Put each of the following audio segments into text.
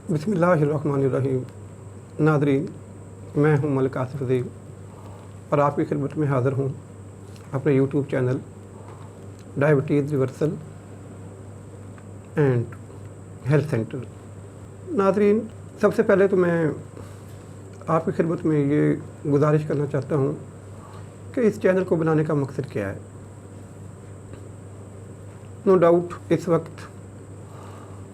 बिस्मिल्लाहिर्रहमानिर्रहीम। नाज़रीन, मैं हूं मलिक आसिफ अज़ीम और आपकी खिदमत में हाज़िर हूं अपने YouTube channel diabetes reversal and health centre. नाज़रीन, सबसे पहले तो मैं आपकी खिदमत में ये गुजारिश करना चाहता हूं कि इस चैनल को बनाने का मकसद क्या है। नो डाउट इस वक्त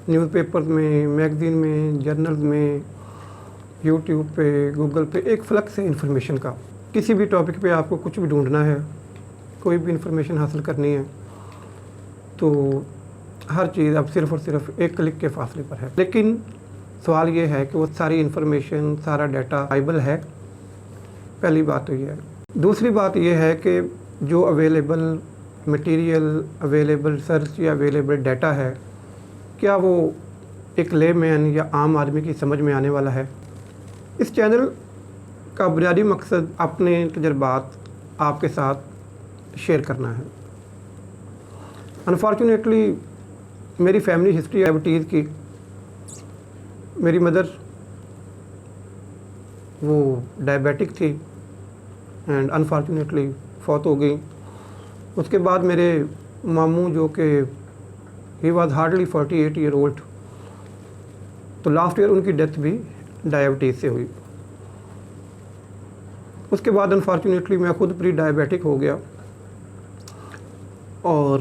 न्यूज़पेपर में, मैगज़ीन में, जर्नल्स में, यूट्यूब पे, गूगल पे एक फ्लक्स है इन्फॉर्मेशन का। किसी भी टॉपिक पे आपको कुछ भी ढूंढना है, कोई भी इन्फॉर्मेशन हासिल करनी है, तो हर चीज़ अब सिर्फ़ और सिर्फ एक क्लिक के फासले पर है। लेकिन सवाल ये है कि वो सारी इन्फॉर्मेशन, सारा डाटा अवेलेबल है। पहली बात तो ये है। दूसरी बात ये है कि जो अवेलेबल मटेरियल, अवेलेबल सर्च या अवेलेबल डाटा है, क्या वो एक लेमैन या आम आदमी की समझ में आने वाला है। इस चैनल का बुनियादी मकसद अपने तजर्बात आपके साथ शेयर करना है। अनफॉर्चुनेटली मेरी फैमिली हिस्ट्री डायबिटीज़ की, मेरी मदर वो डायबिटिक थी एंड अनफॉर्चुनेटली फौत हो गई। उसके बाद मेरे मामू जो कि he was hardly 48 year old, तो लास्ट ईयर उनकी डेथ भी डायबिटीज़ से हुई। उसके बाद अनफॉर्चुनेटली मैं खुद प्री डायबिटिक हो गया और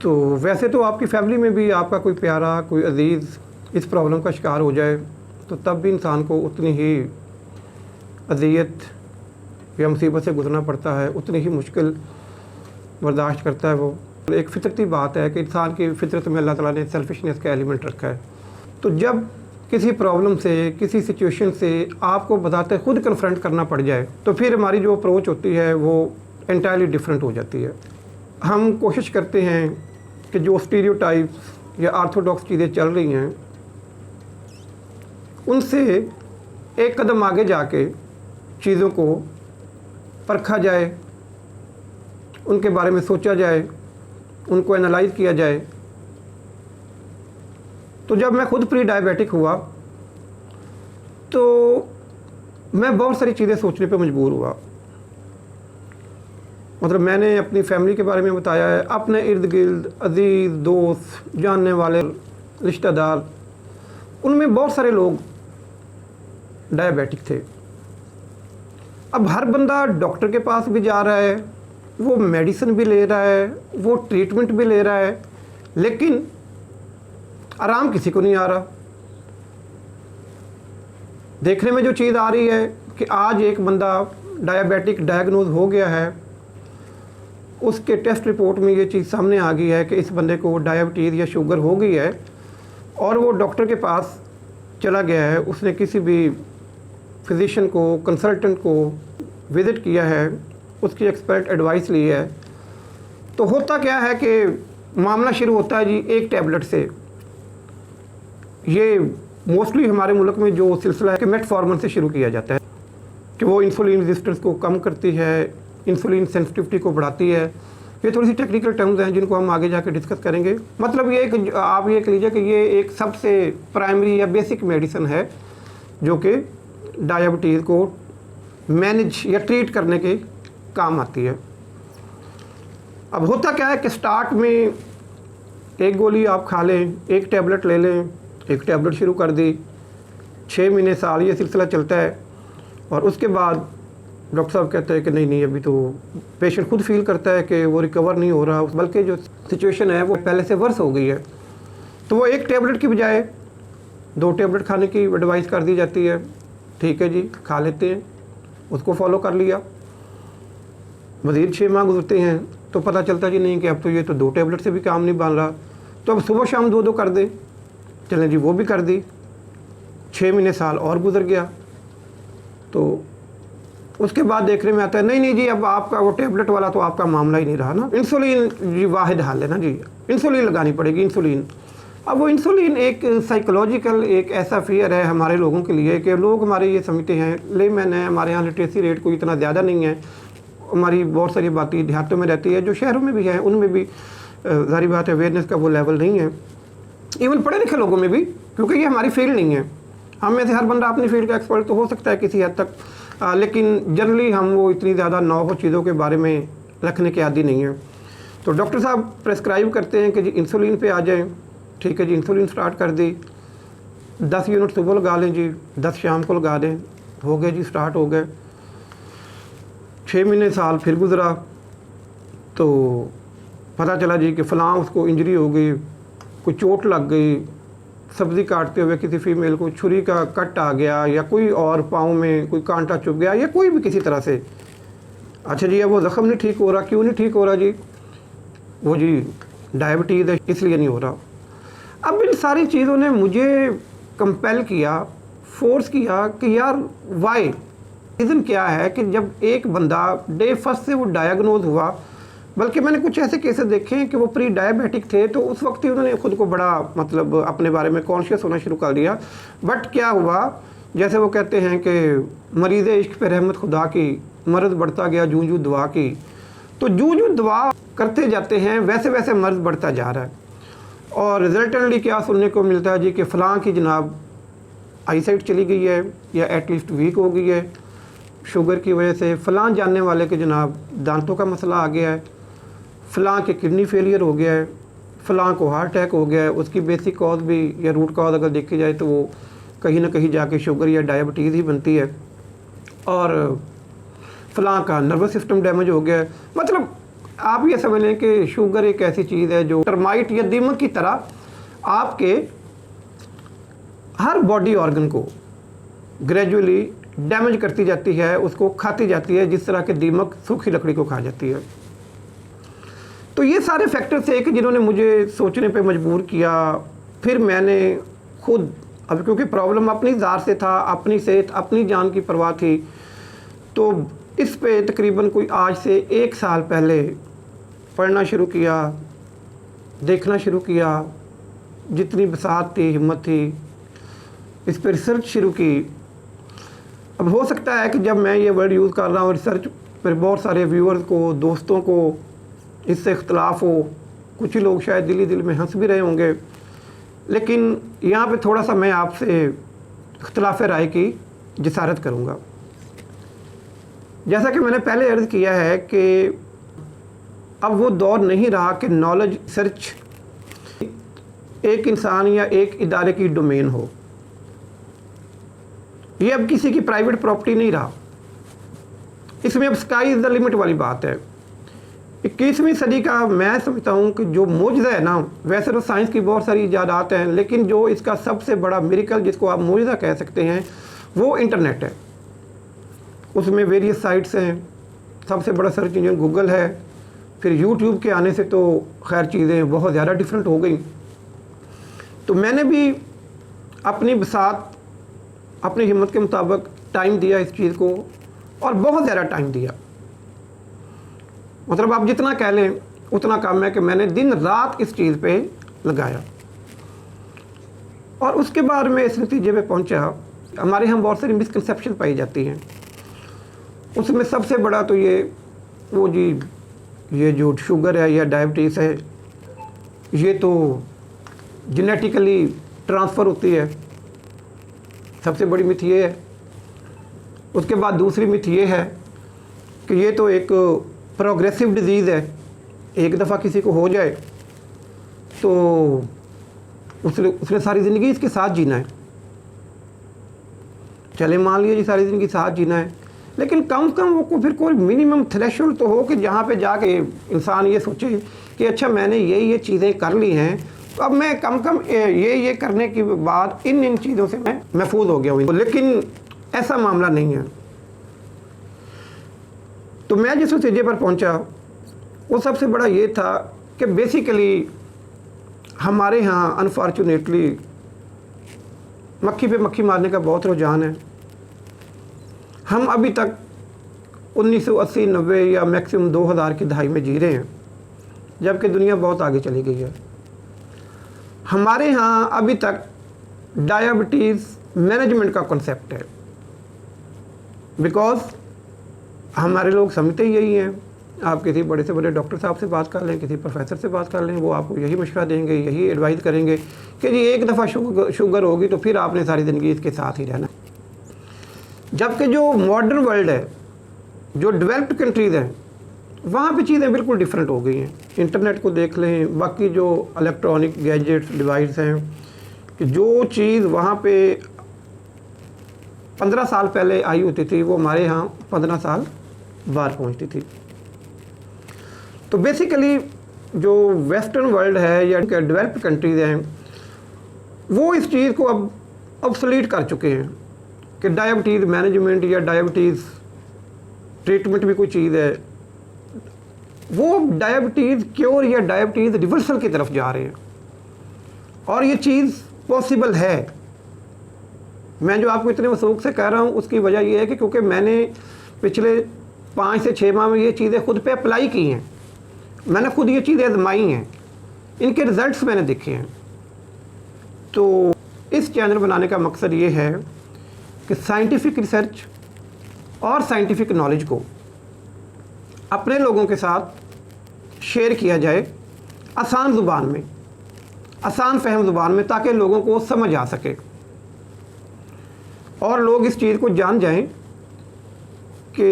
तो वैसे तो आपकी फैमिली में भी आपका कोई प्यारा, कोई अजीज़ इस प्रॉब्लम का शिकार हो जाए तो तब भी इंसान को उतनी ही अज़ियत या मुसीबत से गुजरना पड़ता है, उतनी ही मुश्किल बर्दाश्त करता है। वो एक फितरती बात है कि इंसान की फितरत में अल्लाह ताला ने सेल्फिशनेस का एलिमेंट रखा है। तो जब किसी प्रॉब्लम से, किसी सिचुएशन से आपको बताते खुद कन्फ्रंट करना पड़ जाए तो फिर हमारी जो अप्रोच होती है वो एंटायरली डिफरेंट हो जाती है। हम कोशिश करते हैं कि जो स्टीरियोटाइप्स या आर्थोडॉक्स चीज़ें चल रही हैं उनसे एक कदम आगे जाके चीज़ों को परखा जाए, उनके बारे में सोचा जाए, उनको एनालाइज किया जाए। तो जब मैं खुद प्री डायबिटिक हुआ तो मैं बहुत सारी चीज़ें सोचने पे मजबूर हुआ। मतलब मैंने अपनी फैमिली के बारे में बताया है, अपने इर्द गिर्द अजीज़, दोस्त, जानने वाले, रिश्तेदार, उनमें बहुत सारे लोग डायबिटिक थे। अब हर बंदा डॉक्टर के पास भी जा रहा है, वो मेडिसिन भी ले रहा है, वो ट्रीटमेंट भी ले रहा है, लेकिन आराम किसी को नहीं आ रहा। देखने में जो चीज़ आ रही है कि आज एक बंदा डायबिटिक डायग्नोज हो गया है, उसके टेस्ट रिपोर्ट में ये चीज़ सामने आ गई है कि इस बंदे को डायबिटीज़ या शुगर हो गई है और वो डॉक्टर के पास चला गया है, उसने किसी भी फिजिशियन को, कंसल्टेंट को विज़िट किया है, उसकी एक्सपर्ट एडवाइस ली है। तो होता क्या है कि मामला शुरू होता है जी एक टैबलेट से। ये मोस्टली हमारे मुल्क में जो सिलसिला है कि मेटफॉर्मिन से शुरू किया जाता है कि वो इंसुलिन रेजिस्टेंस को कम करती है, इंसुलिन सेंसिटिविटी को बढ़ाती है। ये थोड़ी सी टेक्निकल टर्म्स हैं जिनको हम आगे जाके डिस्कस करेंगे। मतलब ये कि आप ये कह लीजिए कि ये एक सबसे प्राइमरी या बेसिक मेडिसिन है जो कि डायबिटीज़ को मैनेज या ट्रीट करने के काम आती है। अब होता क्या है कि स्टार्ट में एक गोली आप खा लें, एक टैबलेट ले लें, एक टैबलेट शुरू कर दी, 6 महीने, साल ये सिलसिला चलता है और उसके बाद डॉक्टर साहब कहते हैं कि नहीं अभी तो पेशेंट खुद फील करता है कि वो रिकवर नहीं हो रहा, बल्कि जो सिचुएशन है वो पहले से वर्स हो गई है। तो वो एक टैबलेट की बजाय 2 टैबलेट खाने की एडवाइस कर दी जाती है। ठीक है जी, खा लेते हैं, उसको फॉलो कर लिया। मज़ीद 6 माह गुजरते हैं तो पता चलता जी नहीं कि अब तो ये तो 2 टैबलेट से भी काम नहीं बन रहा, तो अब सुबह शाम 2-2 कर दें। चलें जी, वो भी कर दी। 6 महीने, साल और गुजर गया। तो उसके बाद देखने में आता है नहीं जी, अब आपका वो टैबलेट वाला तो आपका मामला ही नहीं रहा ना, इंसुलिन जी वाहिद हल है ना जी, इंसुलिन लगानी पड़ेगी, इंसुलिन। अब वो इंसुलिन एक साइकोलॉजिकल एक ऐसा फियर है हमारे लोगों के लिए कि लोग हमारे ये समझते हैं, लेमैन है, हमारे यहाँ लिटरेसी रेट कोई इतना ज़्यादा नहीं है, हमारी बहुत सारी बातें देहातों में रहती है, जो शहरों में भी है उनमें भी ज़ाहिर बात है अवेयरनेस का वो लेवल नहीं है। इवन पढ़े लिखे लोगों में भी, क्योंकि ये हमारी फील्ड नहीं है। हम में से हर बंदा अपनी फील्ड का एक्सपर्ट तो हो सकता है किसी हद तक, लेकिन जनरली हम वो इतनी ज़्यादा नौ चीज़ों के बारे में रखने के आदी नहीं है। तो डॉक्टर साहब प्रेस्क्राइब करते हैं कि जी इंसुलिन पे आ जाएं, ठीक है जी, इंसुलिन स्टार्ट कर दी, 10 यूनिट सुबह लगा लें जी, 10 शाम को लगा दें, हो गए जी, स्टार्ट हो गए। 6 महीने साल फिर गुजरा तो पता चला जी कि फ़लाँ उसको इंजरी हो गई, कोई चोट लग गई, सब्ज़ी काटते हुए किसी फीमेल को छुरी का कट आ गया, या कोई और पाँव में कोई कांटा चुभ गया, या कोई भी किसी तरह से। अच्छा जी, अब वो ज़ख़म नहीं ठीक हो रहा, क्यों नहीं ठीक हो रहा जी? वो जी डायबिटीज़ है इसलिए नहीं हो रहा। अब इन सारी चीज़ों ने मुझे कंपेल किया, फोर्स किया कि यार वाई, रीज़न क्या है कि जब एक बंदा डे फर्स्ट से वो डायग्नोज हुआ, बल्कि मैंने कुछ ऐसे केसेस देखे हैं कि वो प्री डायबिटिक थे, तो उस वक्त ही उन्होंने खुद को बड़ा मतलब अपने बारे में कॉन्शियस होना शुरू कर दिया। बट क्या हुआ, जैसे वो कहते हैं कि मरीज़ इश्क पे रहमत खुदा की, मर्ज़ बढ़ता गया जूं जूं दुआ की। तो जूं जूं दुआ करते जाते हैं वैसे वैसे मर्ज़ बढ़ता जा रहा है। और रिजल्टेंटली क्या सुनने को मिलता है जी कि फ़लाँ की जनाब आईसाइट चली गई है, या एटलीस्ट वीक हो गई है शुगर की वजह से, फ़लाँ जानने वाले के जनाब दांतों का मसला आ गया है, फ़लाँ के किडनी फेलियर हो गया है, फ़लाँ को हार्ट अटैक हो गया है। उसकी बेसिक कॉज भी या रूट कॉज अगर देखी जाए तो वो कहीं ना कहीं जाके शुगर या डायबिटीज़ ही बनती है। और फ़लाँ का नर्वस सिस्टम डैमेज हो गया है। मतलब आप ये समझ लें कि शुगर एक ऐसी चीज़ है जो टर्माइट या दीमक की तरह आपके हर बॉडी ऑर्गन को ग्रेजुअली डैमेज करती जाती है, उसको खाती जाती है, जिस तरह के दीमक सूखी लकड़ी को खा जाती है। तो ये सारे फैक्टर्स थे कि जिन्होंने मुझे सोचने पे मजबूर किया। फिर मैंने खुद, अब क्योंकि प्रॉब्लम अपनी ज़ात से था, अपनी सेहत, अपनी जान की परवाह थी, तो इस पे तकरीबन कोई आज से 1 साल पहले पढ़ना शुरू किया, देखना शुरू किया, जितनी बसात थी, हिम्मत थी, इस पर रिसर्च शुरू की। अब हो सकता है कि जब मैं ये वर्ड यूज़ कर रहा हूँ रिसर्च पर, बहुत सारे व्यूअर्स को, दोस्तों को इससे इख्तलाफ हो, कुछ ही लोग शायद दिल में हंस भी रहे होंगे, लेकिन यहाँ पे थोड़ा सा मैं आपसे इख्तलाफ राय की जिसारत करूँगा। जैसा कि मैंने पहले अर्ज़ किया है कि अब वो दौर नहीं रहा कि नॉलेज सर्च एक इंसान या एक इदारे की डोमेन हो। ये अब किसी की प्राइवेट प्रॉपर्टी नहीं रहा। इसमें अब स्काई इज़ द लिमिट वाली बात है। 21वीं सदी का मैं समझता हूँ कि जो मौजज़ा है ना, वैसे तो साइंस की बहुत सारी इजादात हैं, लेकिन जो इसका सबसे बड़ा मिरेकल जिसको आप मौजज़ा कह सकते हैं वो इंटरनेट है। उसमें वेरियस साइट्स हैं, सबसे बड़ा सर्च इंजन गूगल है, फिर यूट्यूब के आने से तो खैर चीज़ें बहुत ज़्यादा डिफरेंट हो गई। तो मैंने भी अपनी बसात, अपनी हिम्मत के मुताबिक टाइम दिया इस चीज़ को, और बहुत ज़्यादा टाइम दिया। मतलब आप जितना कह लें उतना कम है कि मैंने दिन रात इस चीज़ पे लगाया। और उसके बाद मैं इस नतीजे पे पहुंचा, हमारे यहाँ बहुत सारी मिसकंसेप्शन पाई जाती हैं। उसमें सबसे बड़ा तो ये जो शुगर है या डायबिटीज़ है, ये तो जेनेटिकली ट्रांसफ़र होती है, सबसे बड़ी मिथ ये है। उसके बाद दूसरी मिथ ये है कि ये तो एक प्रोग्रेसिव डिज़ीज़ है, एक दफ़ा किसी को हो जाए तो उसने सारी ज़िंदगी इसके साथ जीना है। चले मान लीजिए जी सारी ज़िंदगी साथ जीना है, लेकिन कम से कम वो फिर कोई मिनिमम थ्रेशोल्ड तो हो कि जहाँ पे जाके इंसान ये सोचे कि अच्छा मैंने ये चीज़ें कर ली हैं, तो अब मैं कम ये करने के बाद इन चीज़ों से मैं महफूज हो गया हूँ। लेकिन ऐसा मामला नहीं है। तो मैं जिस नतीजे पर पहुंचा वो सबसे बड़ा ये था कि बेसिकली हमारे यहाँ अनफॉर्चुनेटली मक्खी पे मक्खी मारने का बहुत रुझान है। हम अभी तक 1980, 90 या मैक्सिमम 2000 की दहाई में जी रहे हैं, जबकि दुनिया बहुत आगे चली गई है। हमारे यहाँ अभी तक डायबिटीज़ मैनेजमेंट का कॉन्सेप्ट है, बिकॉज हमारे लोग समझते ही यही हैं। आप किसी बड़े से बड़े डॉक्टर साहब से बात कर लें, किसी प्रोफेसर से बात कर लें, वो आपको यही मशवरा देंगे, यही एडवाइस करेंगे कि जी एक दफ़ा शुगर होगी तो फिर आपने सारी ज़िंदगी इसके साथ ही रहना। जबकि जो मॉडर्न वर्ल्ड है, जो डेवलप्ड कंट्रीज़ हैं, वहाँ पे चीज़ें बिल्कुल डिफरेंट हो गई हैं। इंटरनेट को देख लें, बाकी जो इलेक्ट्रॉनिक गैजेट्स डिवाइस हैं, कि जो चीज़ वहाँ पे 15 साल पहले आई होती थी वो हमारे यहाँ 15 साल बाद पहुँचती थी। तो बेसिकली जो वेस्टर्न वर्ल्ड है या डेवलप्ड कंट्रीज़ हैं, वो इस चीज़ को अब ऑब्सोलीट कर चुके हैं कि डायबिटीज़ मैनेजमेंट या डायबिटीज़ ट्रीटमेंट भी कोई चीज़ है। वो डायबिटीज़ क्योर या डायबिटीज़ रिवर्सल की तरफ जा रहे हैं, और ये चीज़ पॉसिबल है। मैं जो आपको इतने वसूख से कह रहा हूँ उसकी वजह ये है कि क्योंकि मैंने पिछले 5 से 6 माह में ये चीज़ें खुद पे अप्लाई की हैं, मैंने खुद ये चीज़ें आजमाई हैं, इनके रिज़ल्ट्स मैंने देखे हैं। तो इस चैनल बनाने का मकसद ये है कि साइंटिफिक रिसर्च और साइंटिफिक नॉलेज को अपने लोगों के साथ शेयर किया जाए आसान ज़ुबान में, आसान फहम ज़ुबान में, ताकि लोगों को समझ आ सके और लोग इस चीज़ को जान जाएं कि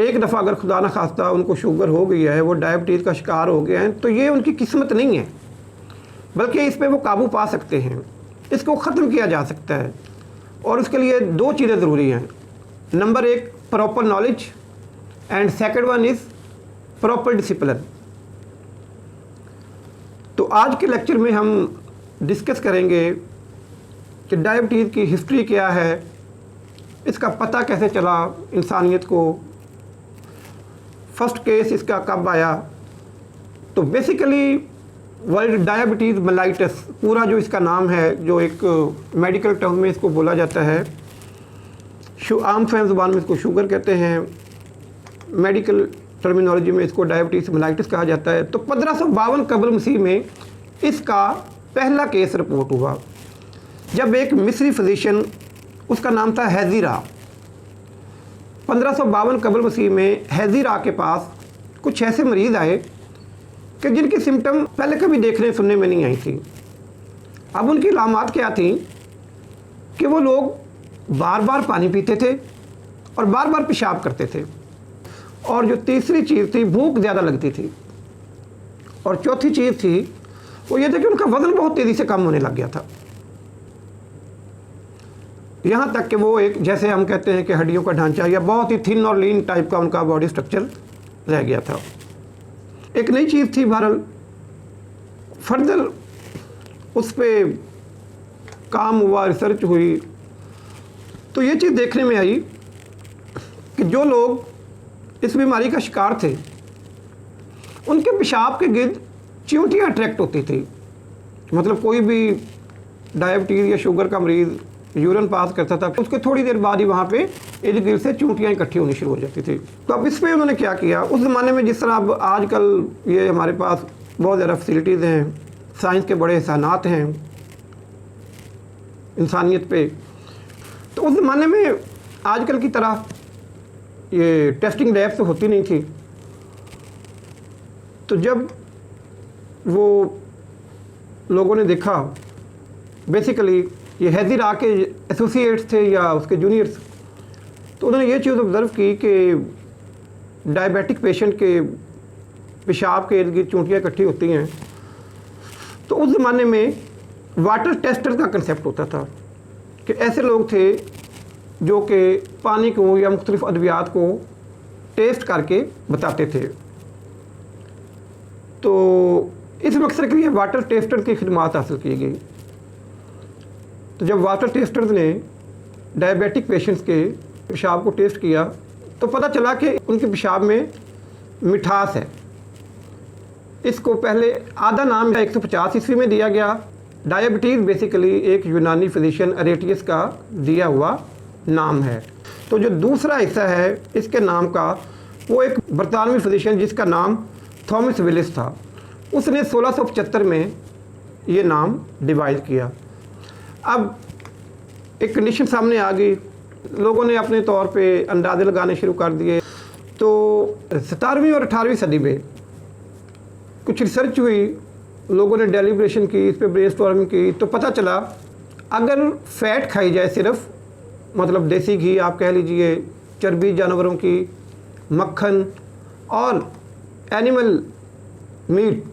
एक दफ़ा अगर खुदा न खास्ता उनको शुगर हो गई है, वो डायबिटीज़ का शिकार हो गए हैं, तो ये उनकी किस्मत नहीं है, बल्कि इस पे वो काबू पा सकते हैं, इसको ख़त्म किया जा सकता है। और उसके लिए 2 चीज़ें ज़रूरी हैं। Number 1 proper knowledge and second one is proper discipline. तो आज के लेक्चर में हम डिस्कस करेंगे कि डायबिटीज़ की हिस्ट्री क्या है, इसका पता कैसे चला इंसानियत को, फर्स्ट केस इसका कब आया। तो बेसिकली वर्ल्ड डायबिटीज़ मेलाइटस पूरा जो इसका नाम है, जो एक मेडिकल टर्म में इसको बोला जाता है, आम फहम ज़ुबान में इसको शुगर कहते हैं, मेडिकल टर्मिनोलॉजी में इसको डायबिटीज़ मेलाइटस कहा जाता है। तो 1552 कबल मसीह में इसका पहला केस रिपोर्ट हुआ, जब एक मिस्री फिजिशियन, उसका नाम था हैज़ीरा, 1552 कबल मसीह में हैज़ीरा के पास कुछ ऐसे मरीज़ आए कि जिनकी सिम्टम पहले कभी देखने सुनने में नहीं आई थी। अब उनकी अलामात क्या थी कि वो लोग बार बार पानी पीते थे और बार बार पेशाब करते थे, और जो तीसरी चीज़ थी भूख ज़्यादा लगती थी, और चौथी चीज़ थी वो ये था कि उनका वज़न बहुत तेज़ी से कम होने लग गया था। यहाँ तक कि वो एक, जैसे हम कहते हैं कि हड्डियों का ढांचा या बहुत ही थिन और लीन टाइप का उनका बॉडी स्ट्रक्चर रह गया था। एक नई चीज़ थी बहरहाल, फर्दर उस पर काम हुआ, रिसर्च हुई, तो ये चीज़ देखने में आई कि जो लोग इस बीमारी का शिकार थे उनके पेशाब के गिर्द चींटियाँ अट्रैक्ट होती थी। मतलब कोई भी डायबिटीज़ या शुगर का मरीज़ यूरिन पास करता था, उसके थोड़ी देर बाद ही वहाँ पे इर्द गिर्द से चींटियाँ इकट्ठी होनी शुरू हो जाती थी। तो अब इस पर उन्होंने क्या किया, उस ज़माने में जिस तरह अब आजकल ये हमारे पास बहुत ज़्यादा फैसिलिटीज़ हैं, साइंस के बड़े एहसानात हैं इंसानियत पे, तो उस ज़माने में आजकल की तरह ये टेस्टिंग लैब्स तो होती नहीं थी। तो जब वो लोगों ने देखा, बेसिकली ये हैज़ीरा के एसोसिएट्स थे या उसके जूनियर्स, तो उन्होंने ये चीज़ ऑब्ज़र्व की कि डायबिटिक पेशेंट के पेशाब के इर्द गिर्द चींटियाँ इकट्ठी होती हैं। तो उस ज़माने में वाटर टेस्टर का कंसेप्ट होता था कि ऐसे लोग थे जो कि पानी को या मुख्तलिफ अद्वियात को टेस्ट करके बताते थे। तो इस मकसद के लिए वाटर टेस्टर की खिदमात हासिल की गई। तो जब वाटर टेस्टर्स ने डायबिटिक पेशेंट्स के पेशाब को टेस्ट किया तो पता चला कि उनके पेशाब में मिठास है। इसको पहले आधा नाम 150 ईस्वी में दिया गया। डायबिटीज़ बेसिकली एक यूनानी फिजिशियन अरेटियस का दिया हुआ नाम है। तो जो दूसरा हिस्सा है इसके नाम का, वो एक बरतानवी फिजिशियन जिसका नाम थॉमस विलिस था, उसने 1675 में ये नाम डिवाइड किया। अब एक कंडीशन सामने आ गई, लोगों ने अपने तौर पे अंदाजे लगाने शुरू कर दिए। तो 17वीं और 18वीं सदी में कुछ रिसर्च हुई लोगों ने डेलिब्रेशन की, इस पर ब्रेनस्टॉर्मिंग की, तो पता चला अगर फ़ैट खाई जाए सिर्फ, मतलब देसी घी आप कह लीजिए, चर्बी जानवरों की, मक्खन और एनिमल मीट,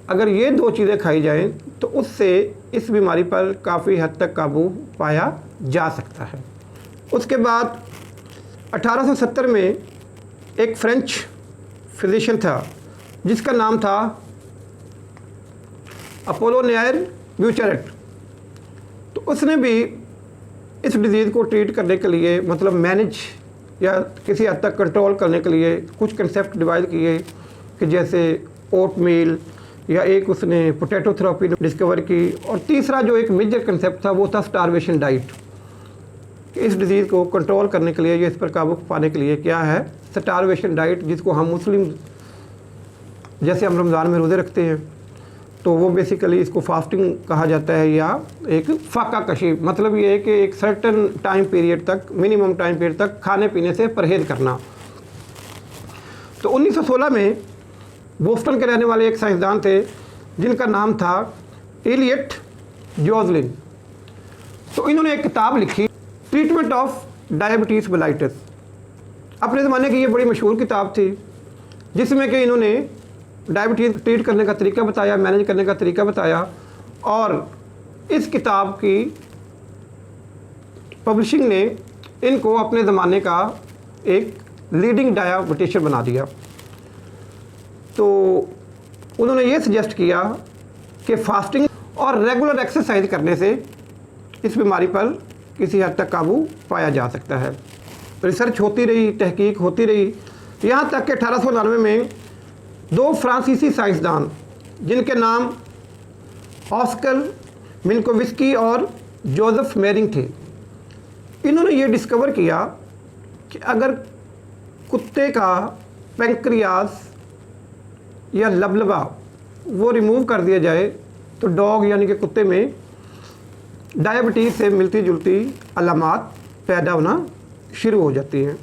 अगर ये 2 चीज़ें खाई जाएं तो उससे इस बीमारी पर काफ़ी हद तक काबू पाया जा सकता है। उसके बाद 1870 में एक फ्रेंच फिजिशियन था जिसका नाम था अपोलोनियर ब्यूचरेट। तो उसने भी इस डिज़ीज़ को ट्रीट करने के लिए, मतलब मैनेज या किसी हद तक कंट्रोल करने के लिए कुछ कंसेप्ट डिवाइड किए कि जैसे ओट मील, या एक उसने पोटैटो थेरेपी डिस्कवर की, और तीसरा जो एक मेजर कंसेप्ट था वो था स्टारवेशन डाइट। इस डिज़ीज़ को कंट्रोल करने के लिए या इस पर काबू पाने के लिए क्या है, स्टारवेशन डाइट, जिसको हम मुस्लिम, जैसे हम रमज़ान में रोज़े रखते हैं तो वो बेसिकली इसको फास्टिंग कहा जाता है, या एक फाका कशी, मतलब ये है कि एक सर्टन टाइम पीरियड तक, मिनिमम टाइम पीरियड तक खाने पीने से परहेज़ करना। तो 1916 में बोस्टन के रहने वाले एक साइंसदान थे जिनका नाम था एलियट जोसलिन। तो इन्होंने एक किताब लिखी, ट्रीटमेंट ऑफ डायबिटीज़ मेलाइटस। अपने ज़माने की ये बड़ी मशहूर किताब थी जिसमें कि इन्होंने डायबिटीज़ ट्रीट करने का तरीका बताया, मैनेज करने का तरीका बताया, और इस किताब की पब्लिशिंग ने इनको अपने ज़माने का एक लीडिंग डायबिटिशियन बना दिया। तो उन्होंने ये सजेस्ट किया कि फास्टिंग और रेगुलर एक्सरसाइज करने से इस बीमारी पर किसी हद तक काबू पाया जा सकता है। रिसर्च होती रही, तहकीक होती रही, यहाँ तक कि 1899 में 2 फ्रांसीसी साइंसदान जिनके नाम ऑस्कर मिन्कोविस्की और जोसेफ मेरिंग थे, इन्होंने ये डिस्कवर किया कि अगर कुत्ते का पैंक्रियास या लबलबा वो रिमूव कर दिया जाए तो डॉग यानी कि कुत्ते में डायबिटीज़ से मिलती जुलती अलामात पैदा होना शुरू हो जाती हैं।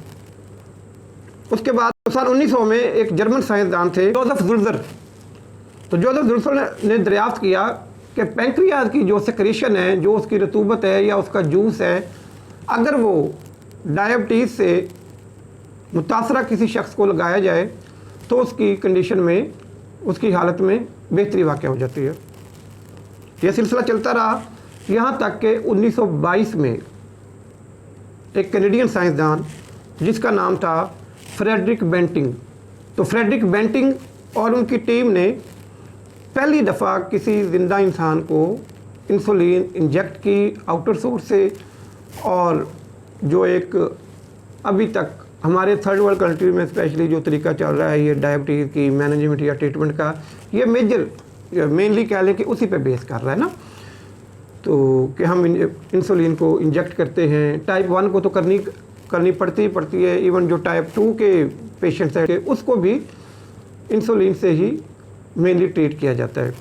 उसके बाद सन 1900 में एक जर्मन साइंसदान थे जोसेफ जुल्जर। तो जोसेफ जुल्जर ने दरियाफ्त किया कि पैंक्रियाज की जो सेक्रेशन है, जो उसकी रतूबत है या उसका जूस है, अगर वो डायबिटीज़ से मुतासरा किसी शख्स को लगाया जाए तो उसकी कंडीशन में, उसकी हालत में बेहतरी वाक़ हो जाती है। यह सिलसिला चलता रहा यहाँ तक कि 1922 में एक कैनेडियन साइंसदान जिसका नाम था फ्रेडरिक बेंटिंग। तो फ्रेडरिक बेंटिंग और उनकी टीम ने पहली दफ़ा किसी ज़िंदा इंसान को इंसुलिन इंजेक्ट की आउटर सोर्स से, और जो एक अभी तक हमारे थर्ड वर्ल्ड कंट्री में स्पेशली जो तरीका चल रहा है ये डायबिटीज़ की मैनेजमेंट या ट्रीटमेंट का, ये मेनली कह लें कि उसी पे बेस कर रहा है ना। तो कि हम इंसुलिन को इंजेक्ट करते हैं, टाइप 1 को तो करनी पड़ती है, इवन जो टाइप 2 के पेशेंट्स हैं उसको भी इंसुलिन से ही मेनली ट्रीट किया जाता है।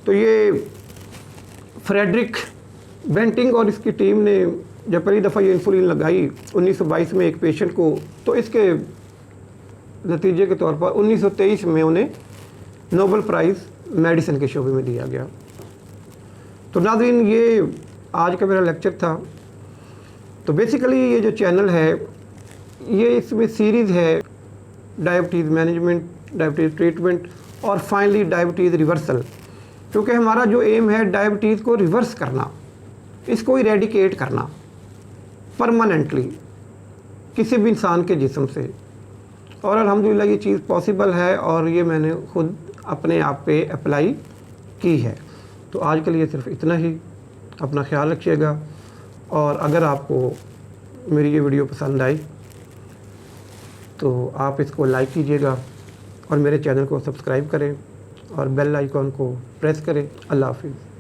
तो ये फ्रेडरिक बेंटिंग और इसकी टीम ने जब पहली दफ़ा ये इंसुलिन लगाई 1922 में एक पेशेंट को, तो इसके नतीजे के तौर पर 1923 में उन्हें नोबेल प्राइज़ मेडिसिन के शोबे में दिया गया। तो नाज़रीन, ये आज का मेरा लेक्चर था। तो बेसिकली ये जो चैनल है ये इसमें सीरीज़ है डायबिटीज़ मैनेजमेंट, डायबिटीज़ ट्रीटमेंट और फाइनली डायबिटीज़ रिवर्सल, क्योंकि हमारा जो एम है डायबिटीज़ को रिवर्स करना, इसको इरेडिकेट करना परमानेंटली किसी भी इंसान के जिस्म से। और अल्हम्दुलिल्लाह ये चीज़ पॉसिबल है और ये मैंने खुद अपने आप पे अप्लाई की है। तो आज के लिए सिर्फ इतना ही। अपना ख्याल रखिएगा, और अगर आपको मेरी ये वीडियो पसंद आई तो आप इसको लाइक कीजिएगा और मेरे चैनल को सब्सक्राइब करें और बेल आइकॉन को प्रेस करें। अल्लाह हाफ़िज़।